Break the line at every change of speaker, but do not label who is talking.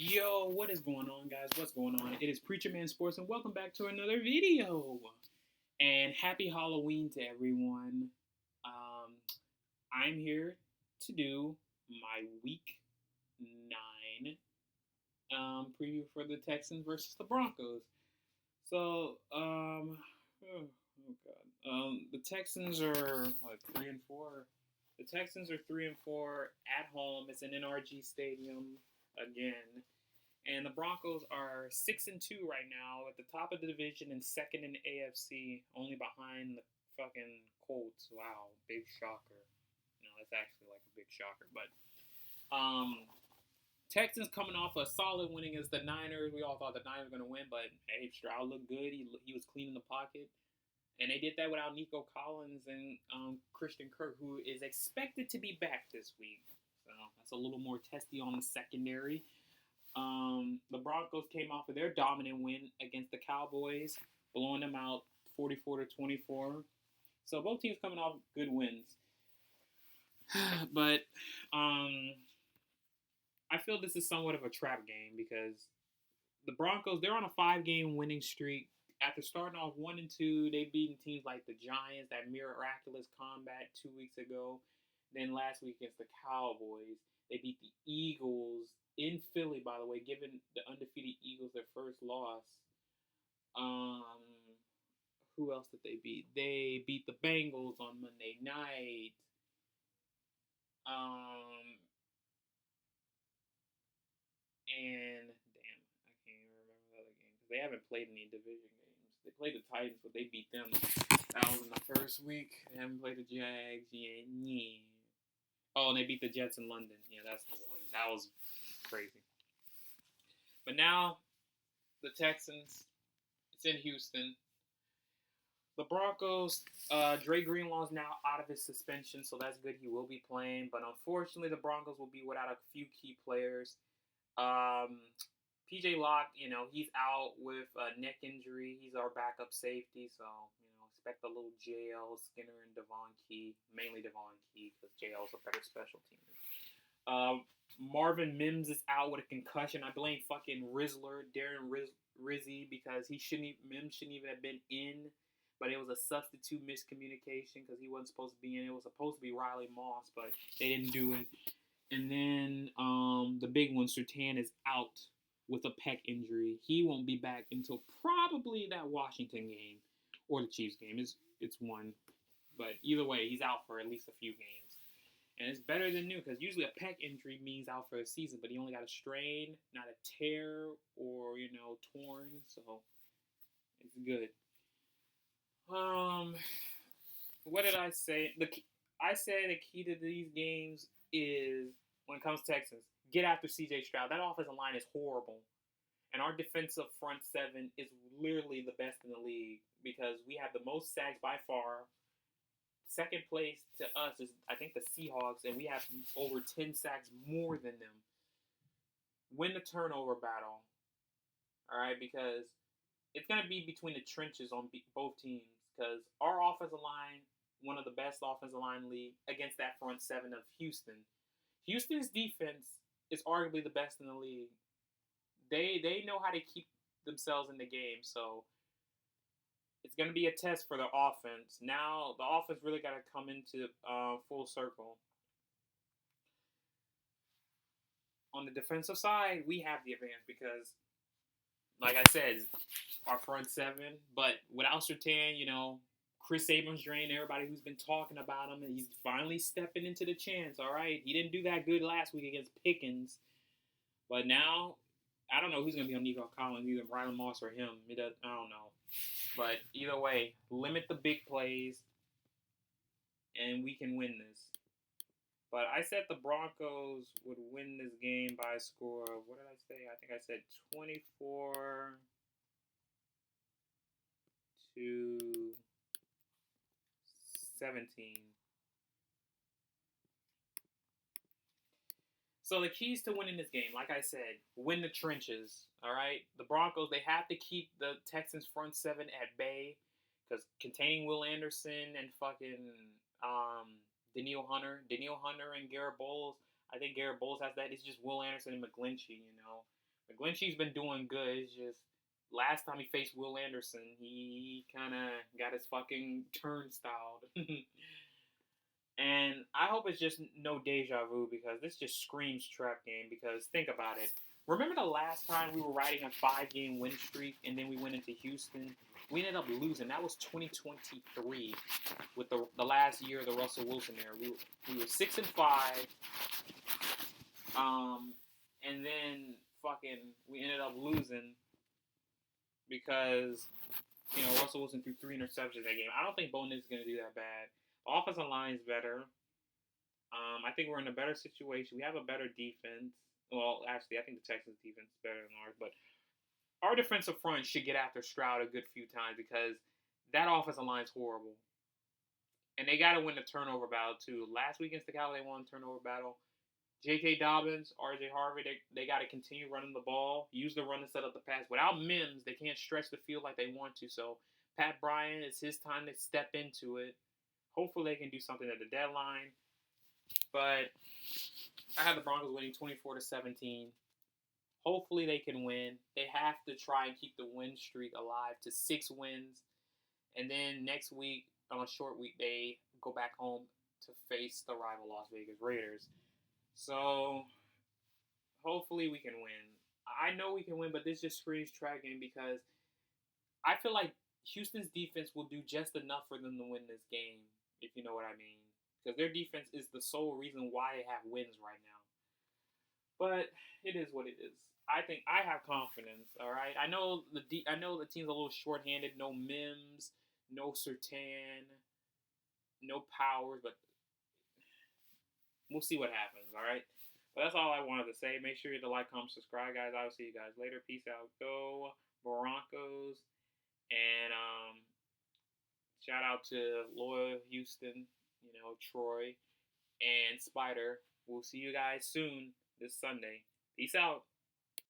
Yo, what is going on, guys? What's going on? It is Preacher Man Sports, and welcome back to another video. And happy Halloween to everyone. Um, I'm here to do my Week 9 preview for the Texans versus the Broncos. So, oh god, the Texans are like 3-4. The Texans are 3-4 at home. It's an NRG Stadium again. And the Broncos are 6-2 right now, at the top of the division and second in the AFC, only behind the fucking Colts. Wow, big shocker. No, that's actually like a big shocker. But Texans coming off a solid win against the Niners. We all thought the Niners were going to win, but hey, Stroud looked good. He was clean in the pocket. And they did that without Nico Collins and Christian Kirk, who is expected to be back this week. So that's a little more testy on the secondary. The Broncos came off of their dominant win against the Cowboys, blowing them out 44-24. So both teams coming off good wins. But I feel this is somewhat of a trap game because the Broncos, they're on a 5-game winning streak. After starting off 1-2, they've beaten teams like the Giants, that miraculous comeback 2 weeks ago. Then last week against the Cowboys, they beat the Eagles in Philly, by the way, giving the undefeated Eagles their first loss. Who else did they beat? They beat the Bengals on Monday night. And damn, I can't even remember the other game because they haven't played any division games. They played the Titans, but they beat them. That was in the first week. They haven't played the Jags. Yeah. Oh, and they beat the Jets in London. Yeah, that's the one. That was crazy. But now, the Texans, it's in Houston. The Broncos, Dre Greenlaw is now out of his suspension, so that's good. He will be playing. But unfortunately, the Broncos will be without a few key players. PJ Locke, he's out with a neck injury. He's our backup safety, so, expect a little JL, Skinner, and Devon Key. Mainly Devon Key, because JL's a better special teamer. Marvin Mims is out with a concussion. I blame fucking Darren Rizzi, because Mims shouldn't even have been in, but it was a substitute miscommunication because he wasn't supposed to be in. It was supposed to be Riley Moss, but they didn't do it. And then the big one, Surtain, is out with a pec injury. He won't be back until probably that Washington game or the Chiefs game. It's one. But either way, he's out for at least a few games. And it's better than new because usually a pec injury means out for a season, but he only got a strain, not a tear or, torn. So it's good. What did I say? I said the key to these games is, when it comes to Texans, get after C.J. Stroud. That offensive line is horrible. And our defensive front seven is literally the best in the league because we have the most sacks by far. Second place to us is, I think, the Seahawks, and we have over 10 sacks more than them. Win the turnover battle, all right, because it's going to be between the trenches on both teams because our offensive line, one of the best offensive line in the league, against that front seven of Houston. Houston's defense is arguably the best in the league. They know how to keep themselves in the game, so it's going to be a test for the offense. Now, the offense really got to come into full circle. On the defensive side, we have the advantage because, like I said, our front seven. But without Surtain, Chris Abrams drained everybody who's been talking about him, and he's finally stepping into the chance, all right? He didn't do that good last week against Pickens. But now, I don't know who's going to be on Nico Collins, either Riley Moss or him. I don't know. But either way, limit the big plays, and we can win this. But I said the Broncos would win this game by a score of, what did I say? I think I said 24-17. So the keys to winning this game, like I said, win the trenches, all right? The Broncos, they have to keep the Texans front seven at bay because containing Will Anderson and fucking Danielle Hunter and Garrett Bowles, I think Garrett Bowles has that. It's just Will Anderson and McGlinchey, McGlinchey's been doing good. It's just last time he faced Will Anderson, he kind of got his fucking turnstile. And I hope it's just no deja vu because this just screams trap game. Because think about it. Remember the last time we were riding a 5-game win streak and then we went into Houston? We ended up losing. That was 2023 with the last year of the Russell Wilson era. We were 6-5. And then fucking we ended up losing because Russell Wilson threw 3 interceptions that game. I don't think Bo Nix is gonna do that bad. The offensive line is better. I think we're in a better situation. We have a better defense. Well, actually, I think the Texans' defense is better than ours, but our defensive front should get after Stroud a good few times because that offensive line is horrible. And they got to win the turnover battle, too. Last week against the Cowboys, they won the turnover battle. J.K. Dobbins, R.J. Harvey, they got to continue running the ball, use the run to set up the pass. Without Mims, they can't stretch the field like they want to. So Pat Bryant, it's his time to step into it. Hopefully they can do something at the deadline. But I have the Broncos winning 24-17. Hopefully they can win. They have to try and keep the win streak alive to 6 wins. And then next week, on a short week, they go back home to face the rival Las Vegas Raiders. So hopefully we can win. I know we can win, but this just screams trap game because I feel like Houston's defense will do just enough for them to win this game, if you know what I mean. Because their defense is the sole reason why they have wins right now. But it is what it is. I think I have confidence. All right. I know the team's a little short-handed. No Mims, no Surtain, no Powers, but we'll see what happens. All right. But that's all I wanted to say. Make sure you hit the like, comment, subscribe, guys. I will see you guys later. Peace out. Go Broncos. And shout out to Loyal Houston, Troy, and Spider. We'll see you guys soon this Sunday. Peace out.